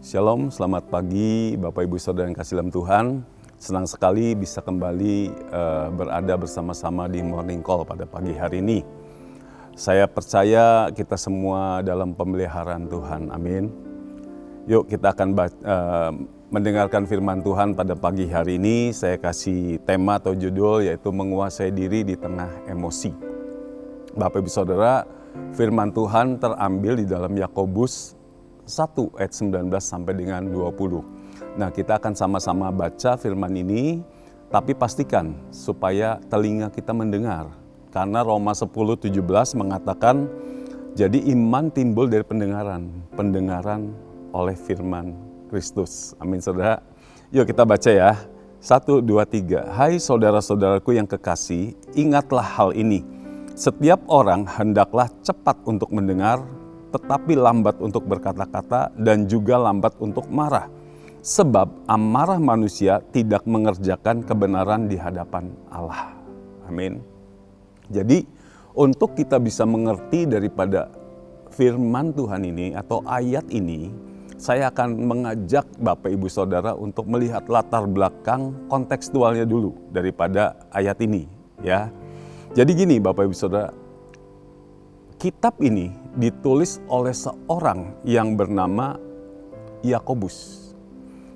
Shalom, selamat pagi Bapak Ibu Saudara yang kasih dalam Tuhan. Senang sekali bisa kembali berada bersama-sama di Morning Call pada pagi hari ini. Saya percaya kita semua dalam pemeliharaan Tuhan, amin. Yuk kita akan mendengarkan firman Tuhan pada pagi hari ini. Saya kasih tema atau judul yaitu menguasai diri di tengah emosi. Bapak Ibu Saudara, firman Tuhan terambil di dalam Yakobus 1 ayat 19 sampai dengan 20. Nah, kita akan sama-sama baca firman ini, tapi pastikan supaya telinga kita mendengar. Karena Roma 10:17 mengatakan, jadi iman timbul dari pendengaran oleh firman Kristus. Amin saudara. Yuk kita baca ya. 1, 2, 3. Hai saudara-saudaraku yang kekasih, ingatlah hal ini. Setiap orang hendaklah cepat untuk mendengar, tetapi lambat untuk berkata-kata dan juga lambat untuk marah. Sebab amarah manusia tidak mengerjakan kebenaran di hadapan Allah. Amin. Jadi untuk kita bisa mengerti daripada firman Tuhan ini atau ayat ini, saya akan mengajak Bapak Ibu Saudara untuk melihat latar belakang kontekstualnya dulu daripada ayat ini. Ya. Jadi gini Bapak Ibu Saudara, kitab ini ditulis oleh seorang yang bernama Yakobus.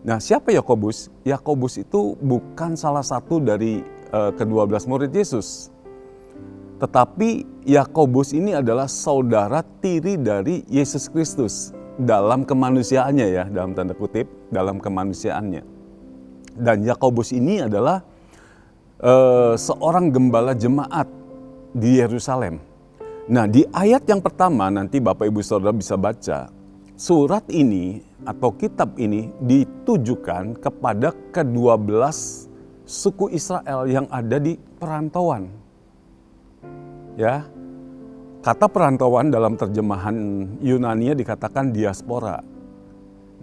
Nah, siapa Yakobus? Yakobus itu bukan salah satu dari ke-12 murid Yesus. Tetapi Yakobus ini adalah saudara tiri dari Yesus Kristus dalam kemanusiaannya ya, dalam tanda kutip, dalam kemanusiaannya. Dan Yakobus ini adalah seorang gembala jemaat di Yerusalem. Nah, di ayat yang pertama nanti Bapak Ibu Saudara bisa baca, surat ini atau kitab ini ditujukan kepada ke-12 suku Israel yang ada di perantauan. Ya. Kata perantauan dalam terjemahan Yunani dikatakan diaspora.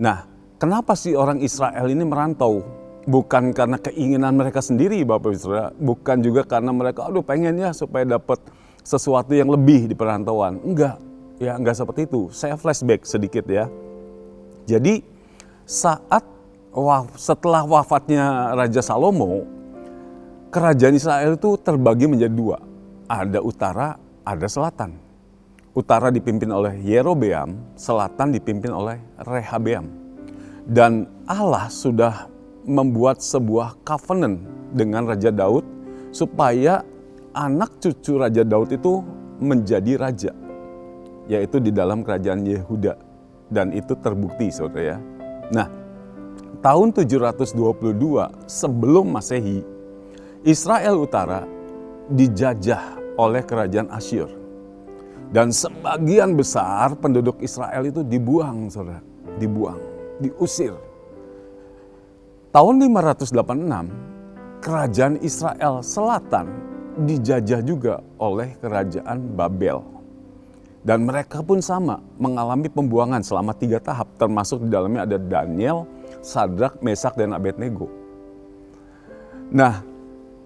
Nah, kenapa sih orang Israel ini merantau? Bukan karena keinginan mereka sendiri Bapak Ibu Saudara, bukan juga karena mereka pengen ya supaya dapat sesuatu yang lebih di perantauan. Enggak seperti itu. Saya flashback sedikit ya. Jadi setelah wafatnya Raja Salomo, kerajaan Israel itu terbagi menjadi dua. Ada utara, ada selatan. Utara dipimpin oleh Yerobeam, selatan dipimpin oleh Rehabeam. Dan Allah sudah membuat sebuah covenant dengan Raja Daud supaya anak cucu Raja Daud itu menjadi raja, yaitu di dalam kerajaan Yehuda, dan itu terbukti saudara ya. Nah, tahun 722 sebelum Masehi, Israel Utara dijajah oleh kerajaan Asyur, dan sebagian besar penduduk Israel itu dibuang saudara, diusir. Tahun 586, kerajaan Israel Selatan dijajah juga oleh kerajaan Babel. Dan mereka pun sama mengalami pembuangan selama 3 tahap, termasuk di dalamnya ada Daniel, Sadrak, Mesak, dan Abednego. Nah,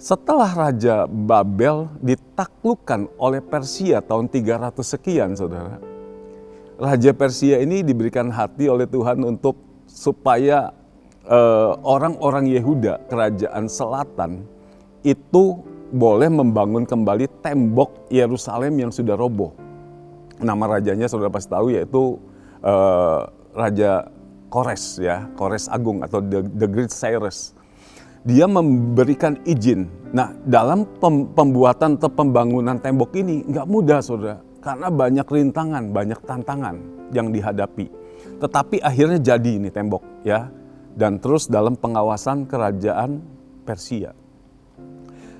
setelah Raja Babel ditaklukkan oleh Persia tahun 300 sekian saudara, Raja Persia ini diberikan hati oleh Tuhan untuk supaya orang-orang Yehuda, kerajaan selatan, itu boleh membangun kembali tembok Yerusalem yang sudah roboh. Nama rajanya saudara pasti tahu, yaitu Raja Kores ya, Kores Agung atau the Great Cyrus. Dia memberikan izin. Nah, dalam pembuatan atau pembangunan tembok ini nggak mudah saudara, karena banyak rintangan, banyak tantangan yang dihadapi. Tetapi akhirnya jadi ini tembok ya, dan terus dalam pengawasan kerajaan Persia.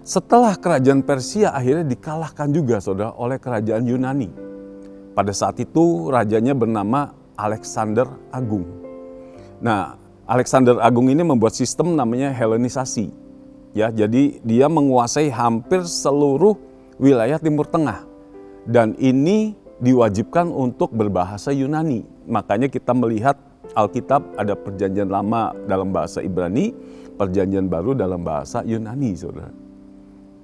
Setelah kerajaan Persia akhirnya dikalahkan juga saudara oleh kerajaan Yunani. Pada saat itu rajanya bernama Alexander Agung. Nah, Alexander Agung ini membuat sistem namanya Helenisasi. Ya, jadi dia menguasai hampir seluruh wilayah Timur Tengah. Dan ini diwajibkan untuk berbahasa Yunani. Makanya kita melihat Alkitab ada perjanjian lama dalam bahasa Ibrani, perjanjian baru dalam bahasa Yunani saudara.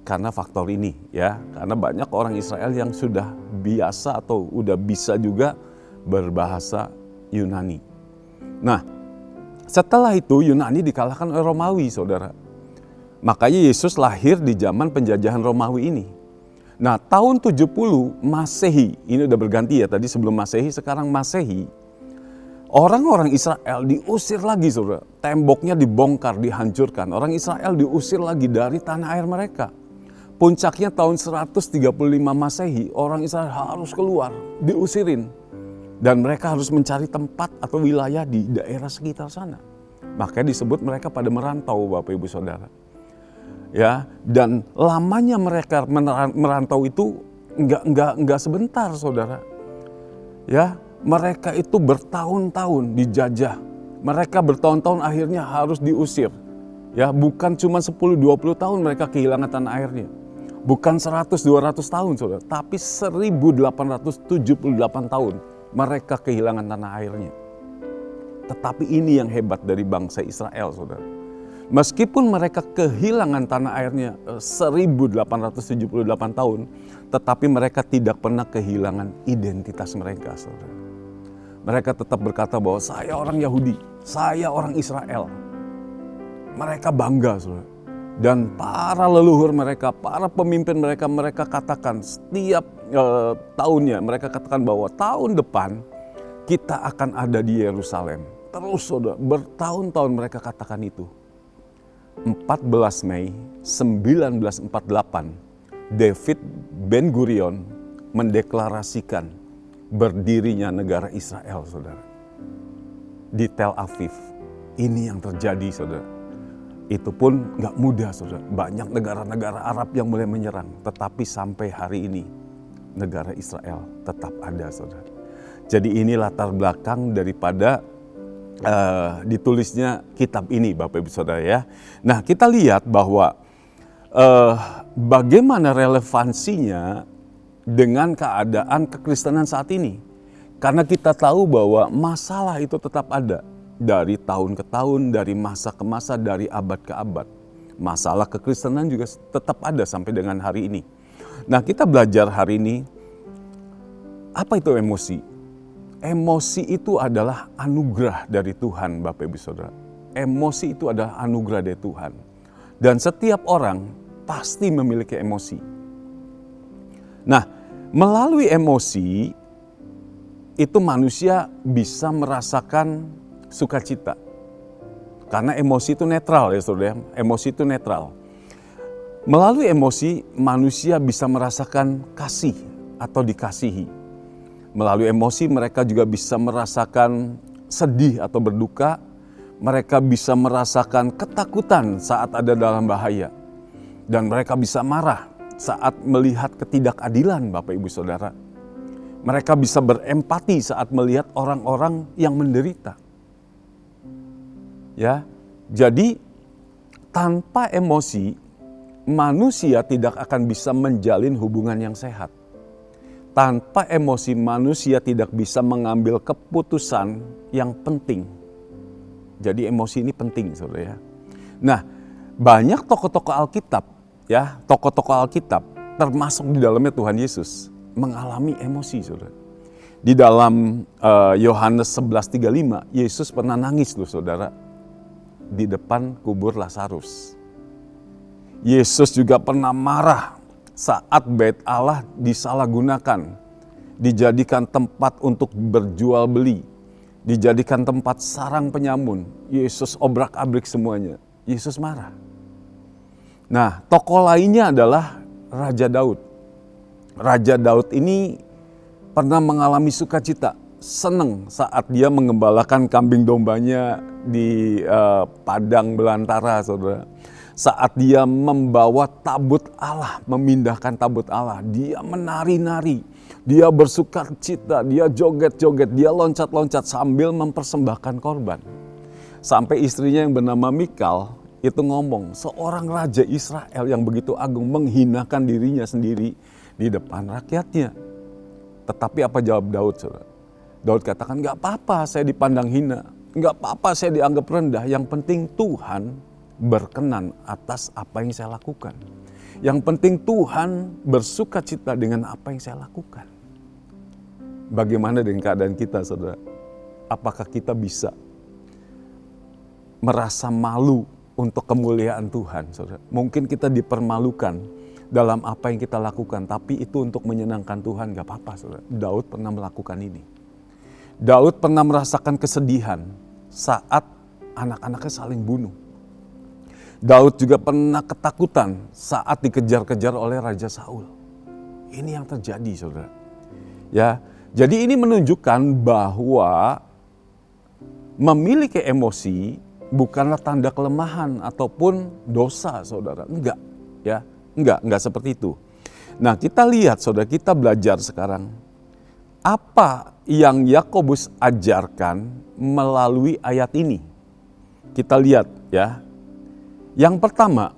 Karena faktor ini ya, karena banyak orang Israel yang sudah biasa atau udah bisa juga berbahasa Yunani. Nah, setelah itu Yunani dikalahkan oleh Romawi, saudara. Makanya Yesus lahir di zaman penjajahan Romawi ini. Nah, tahun 70 Masehi, ini udah berganti ya, tadi sebelum Masehi, sekarang Masehi. Orang-orang Israel diusir lagi, saudara. Temboknya dibongkar, dihancurkan. Orang Israel diusir lagi dari tanah air mereka. Puncaknya tahun 135 Masehi, orang Israel harus keluar, diusirin. Dan mereka harus mencari tempat atau wilayah di daerah sekitar sana. Makanya disebut mereka pada merantau, Bapak Ibu Saudara. Ya, dan lamanya mereka merantau itu enggak sebentar, Saudara. Ya, mereka itu bertahun-tahun dijajah. Mereka bertahun-tahun akhirnya harus diusir. Ya, bukan cuma 10-20 tahun mereka kehilangan tanah airnya. Bukan 100-200 tahun, Saudara, tapi 1878 tahun mereka kehilangan tanah airnya. Tetapi ini yang hebat dari bangsa Israel, Saudara. Meskipun mereka kehilangan tanah airnya 1878 tahun, tetapi mereka tidak pernah kehilangan identitas mereka, Saudara. Mereka tetap berkata bahwa saya orang Yahudi, saya orang Israel. Mereka bangga, Saudara. Dan para leluhur mereka, para pemimpin mereka, mereka katakan setiap tahunnya, mereka katakan bahwa tahun depan kita akan ada di Yerusalem. Terus, Saudara, bertahun-tahun mereka katakan itu. 14 Mei 1948, David Ben-Gurion mendeklarasikan berdirinya negara Israel, Saudara. Di Tel Aviv. Ini yang terjadi, Saudara. Itu pun gak mudah, Saudara. Banyak negara-negara Arab yang mulai menyerang. Tetapi sampai hari ini, negara Israel tetap ada, Saudara. Jadi ini latar belakang daripada ditulisnya kitab ini, Bapak Ibu Saudara ya. Nah, kita lihat bahwa bagaimana relevansinya dengan keadaan kekristenan saat ini. Karena kita tahu bahwa masalah itu tetap ada dari tahun ke tahun, dari masa ke masa, dari abad ke abad. Masalah kekristenan juga tetap ada sampai dengan hari ini. Nah, kita belajar hari ini, apa itu emosi? Emosi itu adalah anugerah dari Tuhan, Bapak Ibu Saudara. Emosi itu adalah anugerah dari Tuhan. Dan setiap orang pasti memiliki emosi. Nah, melalui emosi, itu manusia bisa merasakan sukacita. Karena emosi itu netral ya, Saudara. Emosi itu netral. Melalui emosi, manusia bisa merasakan kasih atau dikasihi. Melalui emosi mereka juga bisa merasakan sedih atau berduka. Mereka bisa merasakan ketakutan saat ada dalam bahaya. Dan mereka bisa marah saat melihat ketidakadilan, Bapak Ibu Saudara. Mereka bisa berempati saat melihat orang-orang yang menderita. Ya, jadi tanpa emosi manusia tidak akan bisa menjalin hubungan yang sehat. Tanpa emosi manusia tidak bisa mengambil keputusan yang penting. Jadi emosi ini penting, Saudara ya. Nah, banyak tokoh-tokoh Alkitab ya, tokoh-tokoh Alkitab termasuk di dalamnya Tuhan Yesus mengalami emosi, Saudara. Di dalam Yohanes 11:35, Yesus pernah nangis loh, Saudara, di depan kubur Lazarus. Yesus juga pernah marah saat bait Allah disalahgunakan, dijadikan tempat untuk berjual beli, dijadikan tempat sarang penyamun. Yesus obrak-abrik semuanya. Yesus marah. Nah, tokoh lainnya adalah Raja Daud. Raja Daud ini pernah mengalami sukacita, senang saat dia mengembalakan kambing dombanya di padang belantara, Saudara. Saat dia membawa tabut Allah, memindahkan tabut Allah, dia menari-nari, dia bersukacita, dia joget-joget, dia loncat-loncat sambil mempersembahkan korban. Sampai istrinya yang bernama Mikal itu ngomong, seorang raja Israel yang begitu agung menghinakan dirinya sendiri di depan rakyatnya. Tetapi apa jawab Daud, Saudara? Daud katakan, gak apa-apa saya dipandang hina, gak apa-apa saya dianggap rendah, yang penting Tuhan berkenan atas apa yang saya lakukan. Yang penting Tuhan bersukacita dengan apa yang saya lakukan. Bagaimana dengan keadaan kita, Saudara? Apakah kita bisa merasa malu untuk kemuliaan Tuhan, saudara. Mungkin kita dipermalukan dalam apa yang kita lakukan, tapi itu untuk menyenangkan Tuhan, gak apa-apa, saudara. Daud pernah melakukan ini. Daud pernah merasakan kesedihan saat anak-anaknya saling bunuh. Daud juga pernah ketakutan saat dikejar-kejar oleh Raja Saul. Ini yang terjadi, saudara. Ya, jadi ini menunjukkan bahwa memiliki emosi bukanlah tanda kelemahan ataupun dosa, saudara. Enggak, ya, enggak seperti itu. Nah, kita lihat, saudara, kita belajar sekarang apa yang Yakobus ajarkan melalui ayat ini. Kita lihat, ya. Yang pertama,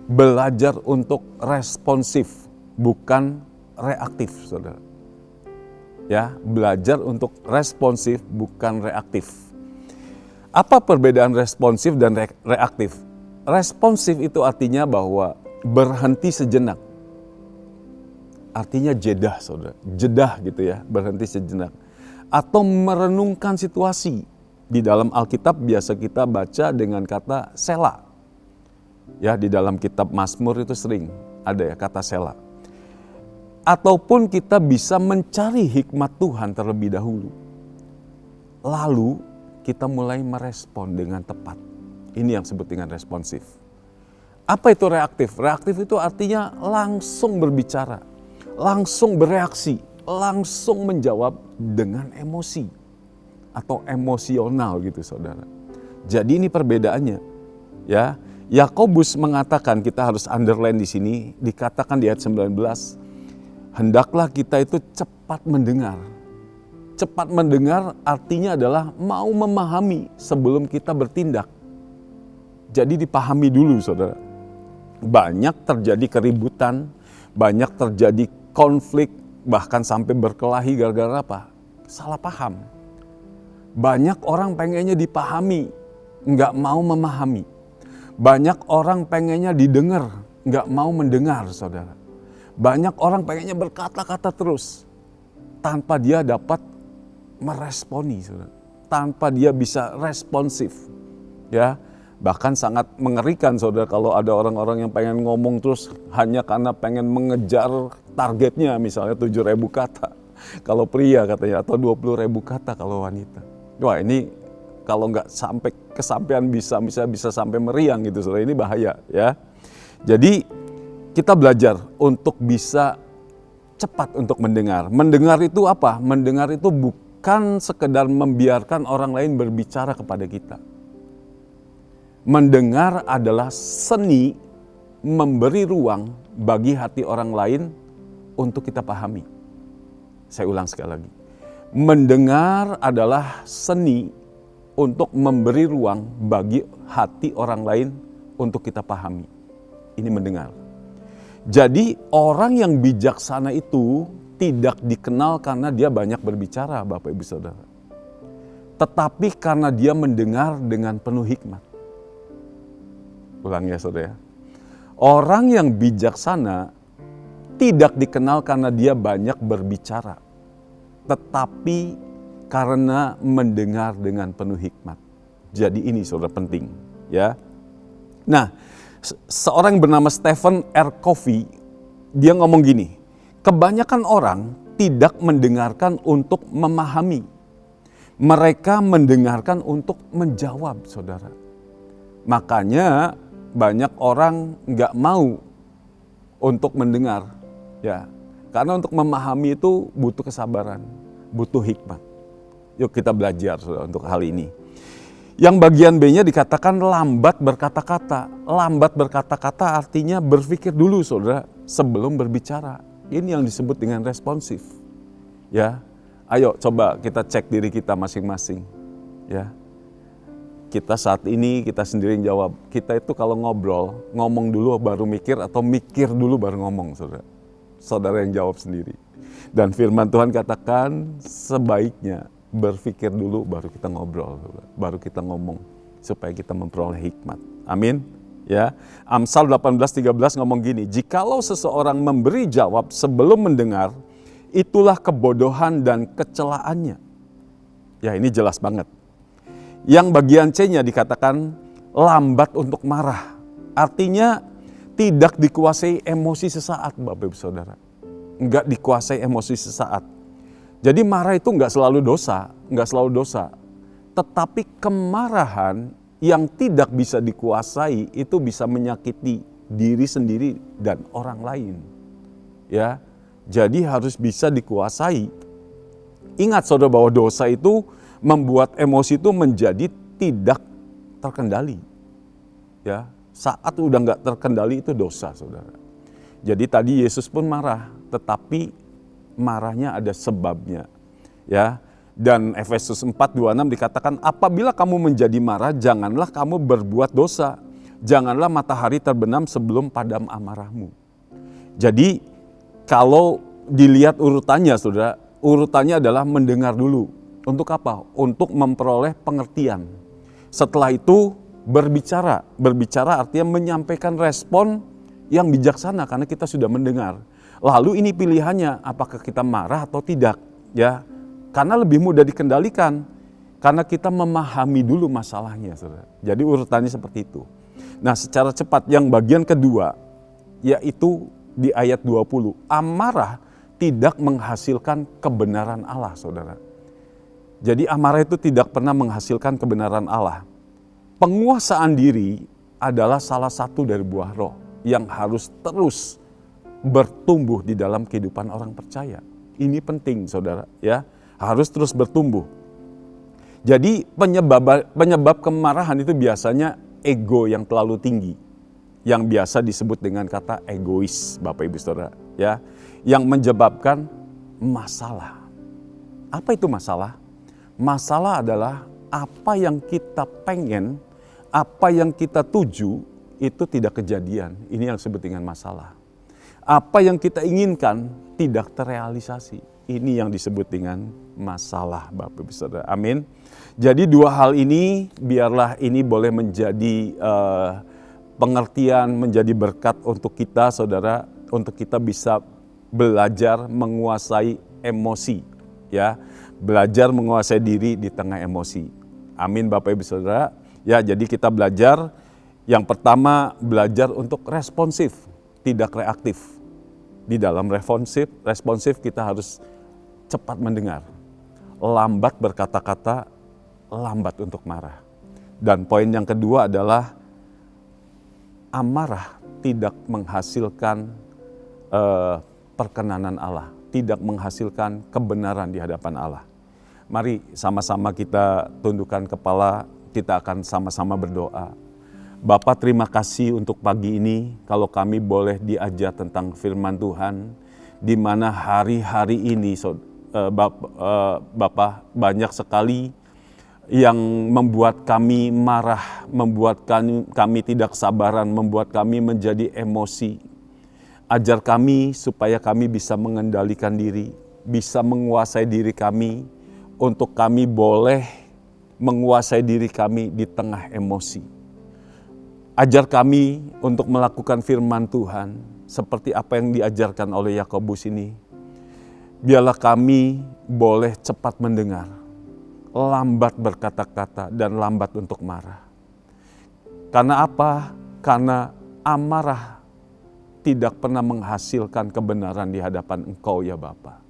belajar untuk responsif, bukan reaktif, saudara. Ya, belajar untuk responsif, bukan reaktif. Apa perbedaan responsif dan reaktif? Responsif itu artinya bahwa berhenti sejenak. Artinya jedah, saudara. Jedah gitu ya, berhenti sejenak. Atau merenungkan situasi. Di dalam Alkitab biasa kita baca dengan kata sela. Ya, di dalam kitab Mazmur itu sering ada ya kata sela. Ataupun kita bisa mencari hikmat Tuhan terlebih dahulu. Lalu kita mulai merespon dengan tepat. Ini yang disebut dengan responsif. Apa itu reaktif? Reaktif itu artinya langsung berbicara, langsung bereaksi, langsung menjawab dengan emosi. Atau emosional gitu, saudara. Jadi ini perbedaannya. Ya, Yakobus mengatakan, kita harus underline di sini, dikatakan di ayat 19, hendaklah kita itu cepat mendengar. Cepat mendengar artinya adalah mau memahami sebelum kita bertindak. Jadi dipahami dulu, saudara. Banyak terjadi keributan, banyak terjadi konflik, bahkan sampai berkelahi gara-gara apa? Salah paham. Banyak orang pengennya dipahami, nggak mau memahami. Banyak orang pengennya didengar, nggak mau mendengar, saudara. Banyak orang pengennya berkata-kata terus, tanpa dia dapat meresponi, saudara. Tanpa dia bisa responsif. Ya, bahkan sangat mengerikan, saudara, kalau ada orang-orang yang pengen ngomong terus hanya karena pengen mengejar targetnya, misalnya 7.000 kata. Kalau pria katanya, atau 20.000 kata kalau wanita. Wah, ini kalau nggak sampai kesampaian bisa sampai meriang gitu, saudara. Ini bahaya, ya. Jadi kita belajar untuk bisa cepat untuk mendengar. Mendengar itu apa? Mendengar itu bukan sekedar membiarkan orang lain berbicara kepada kita. Mendengar adalah seni memberi ruang bagi hati orang lain untuk kita pahami. Saya ulang sekali lagi. Mendengar adalah seni untuk memberi ruang bagi hati orang lain untuk kita pahami. Ini mendengar. Jadi orang yang bijaksana itu tidak dikenal karena dia banyak berbicara, Bapak Ibu Saudara. Tetapi karena dia mendengar dengan penuh hikmat. Ulang ya, saudara. Orang yang bijaksana tidak dikenal karena dia banyak berbicara, tetapi karena mendengar dengan penuh hikmat. Jadi ini, saudara, penting, ya. Nah, seorang yang bernama Stephen R. Covey, dia ngomong gini, kebanyakan orang tidak mendengarkan untuk memahami. Mereka mendengarkan untuk menjawab, saudara. Makanya banyak orang nggak mau untuk mendengar, ya. Karena untuk memahami itu butuh kesabaran, butuh hikmat. Yuk kita belajar, saudara, untuk hal ini. Yang bagian B-nya dikatakan lambat berkata-kata. Lambat berkata-kata artinya berpikir dulu, saudara, sebelum berbicara. Ini yang disebut dengan responsif. Ya, ayo coba kita cek diri kita masing-masing. Ya, kita saat ini kita sendiri yang jawab. Kita itu kalau ngobrol, ngomong dulu baru mikir atau mikir dulu baru ngomong, saudara. Saudara yang jawab sendiri. Dan firman Tuhan katakan sebaiknya berpikir dulu baru kita ngobrol, baru kita ngomong supaya kita memperoleh hikmat. Amin. Ya. Amsal 18:13 ngomong gini, jikalau seseorang memberi jawab sebelum mendengar, itulah kebodohan dan kecelaannya. Ya, ini jelas banget. Yang bagian C-nya dikatakan lambat untuk marah. Artinya tidak dikuasai emosi sesaat, Bapak Ibu Saudara. Enggak dikuasai emosi sesaat. Jadi marah itu enggak selalu dosa. Tetapi kemarahan yang tidak bisa dikuasai itu bisa menyakiti diri sendiri dan orang lain. Ya. Jadi harus bisa dikuasai. Ingat Saudara bahwa dosa itu membuat emosi itu menjadi tidak terkendali. Ya, saat udah nggak terkendali itu dosa, Saudara. Jadi tadi Yesus pun marah, tetapi marahnya ada sebabnya. Ya. Dan Efesus 4:26 dikatakan, apabila kamu menjadi marah, janganlah kamu berbuat dosa. Janganlah matahari terbenam sebelum padam amarahmu. Jadi kalau dilihat urutannya, Saudara, urutannya adalah mendengar dulu. Untuk apa? Untuk memperoleh pengertian. Setelah itu berbicara. Berbicara artinya menyampaikan respon yang bijaksana karena kita sudah mendengar. Lalu ini pilihannya, apakah kita marah atau tidak, ya? Karena lebih mudah dikendalikan, karena kita memahami dulu masalahnya, Saudara. Jadi urutannya seperti itu. Nah, secara cepat yang bagian kedua, yaitu di ayat 20, amarah tidak menghasilkan kebenaran Allah, Saudara. Jadi amarah itu tidak pernah menghasilkan kebenaran Allah. Penguasaan diri adalah salah satu dari buah roh yang harus terus bertumbuh di dalam kehidupan orang percaya. Ini penting, Saudara, ya. Harus terus bertumbuh. Jadi penyebab kemarahan itu biasanya ego yang terlalu tinggi. Yang biasa disebut dengan kata egois, Bapak Ibu Saudara, ya. Yang menyebabkan masalah. Apa itu masalah? Masalah adalah apa yang kita pengen, apa yang kita tuju itu tidak kejadian. Ini yang disebut dengan masalah. Apa yang kita inginkan tidak terrealisasi. Ini yang disebut dengan masalah, Bapak Ibu Saudara. Amin. Jadi dua hal ini biarlah ini boleh menjadi pengertian, menjadi berkat untuk kita, Saudara, untuk kita bisa belajar menguasai emosi, ya. Belajar menguasai diri di tengah emosi. Amin, Bapak Ibu Saudara. Ya, jadi kita belajar yang pertama belajar untuk responsif, tidak reaktif. Di dalam responsif kita harus cepat mendengar, lambat berkata-kata, lambat untuk marah. Dan poin yang kedua adalah amarah tidak menghasilkan perkenanan Allah, tidak menghasilkan kebenaran di hadapan Allah. Mari sama-sama kita tundukkan kepala, kita akan sama-sama berdoa. Bapa, terima kasih untuk pagi ini kalau kami boleh diajar tentang firman Tuhan, di mana hari-hari ini Bapak banyak sekali yang membuat kami marah, membuat kami tidak sabaran, membuat kami menjadi emosi. Ajar kami supaya kami bisa mengendalikan diri, bisa menguasai diri kami, untuk kami boleh menguasai diri kami di tengah emosi. Ajar kami untuk melakukan firman Tuhan seperti apa yang diajarkan oleh Yakobus ini. Biarlah kami boleh cepat mendengar, lambat berkata-kata, dan lambat untuk marah. Karena apa? Karena amarah tidak pernah menghasilkan kebenaran di hadapan Engkau, ya Bapa.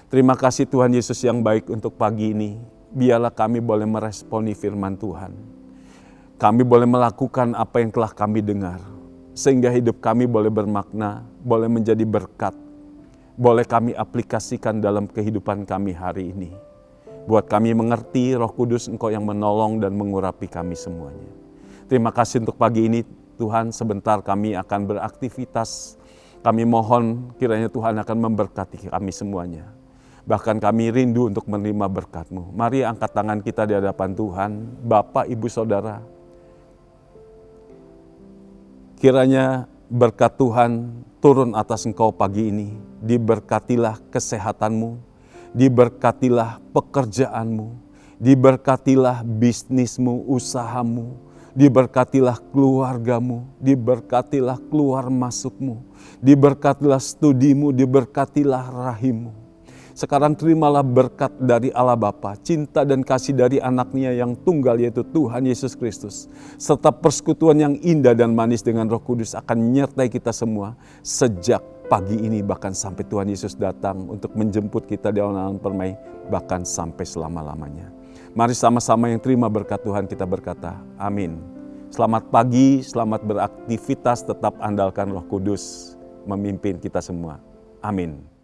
Terima kasih Tuhan Yesus yang baik untuk pagi ini. Biarlah kami boleh meresponi firman Tuhan. Kami boleh melakukan apa yang telah kami dengar, sehingga hidup kami boleh bermakna, boleh menjadi berkat, boleh kami aplikasikan dalam kehidupan kami hari ini. Buat kami mengerti Roh Kudus Engkau yang menolong dan mengurapi kami semuanya. Terima kasih untuk pagi ini Tuhan, sebentar kami akan beraktivitas. Kami mohon kiranya Tuhan akan memberkati kami semuanya. Bahkan kami rindu untuk menerima berkat-Mu. Mari angkat tangan kita di hadapan Tuhan, Bapak, Ibu, Saudara. Kiranya berkat Tuhan turun atas engkau pagi ini. Diberkatilah kesehatan-Mu, diberkatilah pekerjaan-Mu, diberkatilah bisnis-Mu, usaha-Mu, diberkatilah keluarga-Mu, diberkatilah keluar masuk-Mu, diberkatilah studi-Mu, diberkatilah rahim-Mu. Sekarang terimalah berkat dari Allah Bapa, cinta dan kasih dari anaknya yang tunggal yaitu Tuhan Yesus Kristus. Serta persekutuan yang indah dan manis dengan Roh Kudus akan menyertai kita semua sejak pagi ini bahkan sampai Tuhan Yesus datang untuk menjemput kita di awan-awan permai bahkan sampai selama-lamanya. Mari sama-sama yang terima berkat Tuhan kita berkata, amin. Selamat pagi, selamat beraktivitas, tetap andalkan Roh Kudus memimpin kita semua. Amin.